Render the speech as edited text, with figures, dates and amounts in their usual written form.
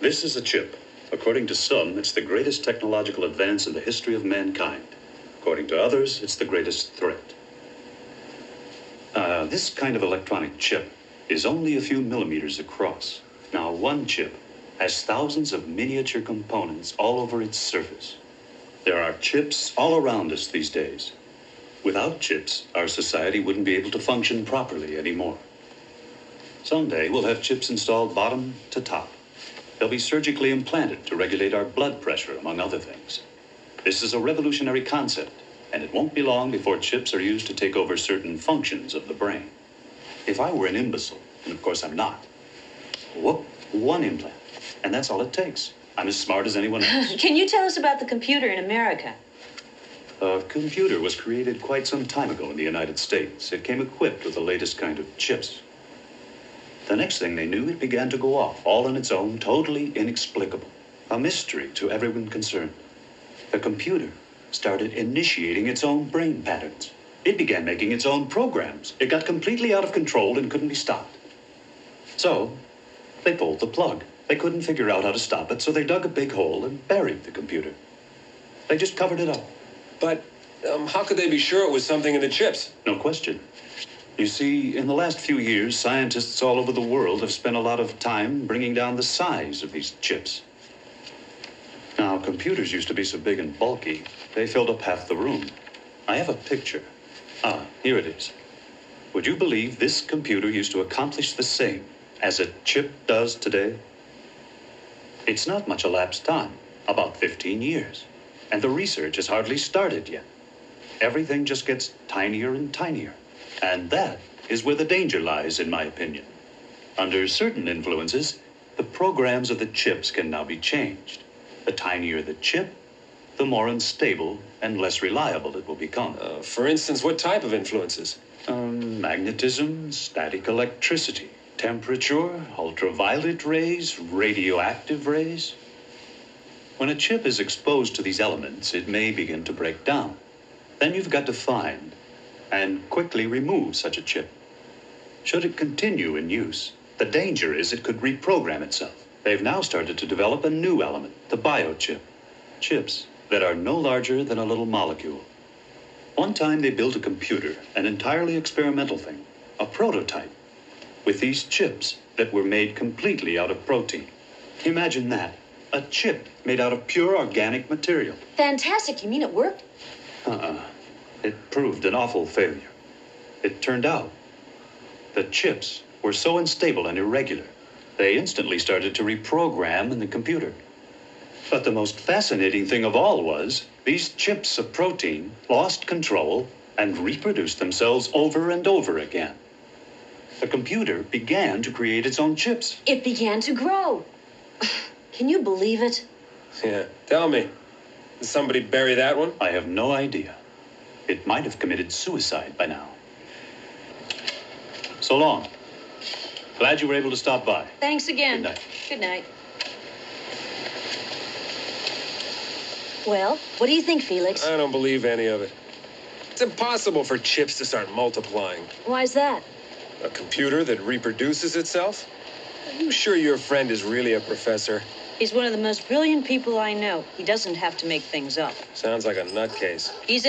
This is a chip. According to some, it's the greatest technological advance in the history of mankind. According to others, it's the greatest threat. This kind of electronic chip is only a few millimeters across. Now, one chip has thousands of miniature components all over its surface. There are chips all around us these days. Without chips, our society wouldn't be able to function properly anymore. Someday, we'll have chips installed bottom to top. They'll be surgically implanted to regulate our blood pressure, among other things. This is a revolutionary concept, and it won't be long before chips are used to take over certain functions of the brain. If I were an imbecile, and of course I'm not, whoop, one implant, and that's all it takes. I'm as smart as anyone else. Can you tell us about the computer in America? A computer was created quite some time ago in the United States. It came equipped with the latest kind of chips. The next thing they knew, it began to go off, all on its own, totally inexplicable. A mystery to everyone concerned. The computer started initiating its own brain patterns. It began making its own programs. It got completely out of control and couldn't be stopped. So, they pulled the plug. They couldn't figure out how to stop it, so they dug a big hole and buried the computer. They just covered it up. But how could they be sure it was something in the chips? No question. You see, in the last few years, scientists all over the world have spent a lot of time bringing down the size of these chips. Now, computers used to be so big and bulky, they filled up half the room. I have a picture. Here it is. Would you believe this computer used to accomplish the same as a chip does today? It's not much elapsed time, about 15 years. And the research has hardly started yet. Everything just gets tinier and tinier. And that is where the danger lies, in my opinion. Under certain influences, the programs of the chips can now be changed. The tinier the chip, the more unstable and less reliable it will become. For instance, what type of influences? Magnetism, static electricity, temperature, ultraviolet rays, radioactive rays. When a chip is exposed to these elements, it may begin to break down. Then you've got to find and quickly remove such a chip. Should it continue in use, the danger is it could reprogram itself. They've now started to develop a new element, the biochip. Chips that are no larger than a little molecule. One time they built a computer, an entirely experimental thing, a prototype, with these chips that were made completely out of protein. Imagine that, a chip made out of pure organic material. Fantastic. You mean it worked? It proved an awful failure. It turned out the chips were so unstable and irregular, they instantly started to reprogram in the computer. But the most fascinating thing of all was these chips of protein lost control and reproduced themselves over and over again. The computer began to create its own chips. It began to grow. Can you believe it? Yeah, tell me. Did somebody bury that one? I have no idea. It might have committed suicide by now. So long. Glad you were able to stop by. Thanks again. Good night. Good night. Well, what do you think, Felix? I don't believe any of it. It's impossible for chips to start multiplying. Why's that? A computer that reproduces itself? Are you sure your friend is really a professor? He's one of the most brilliant people I know. He doesn't have to make things up. Sounds like a nutcase. He's an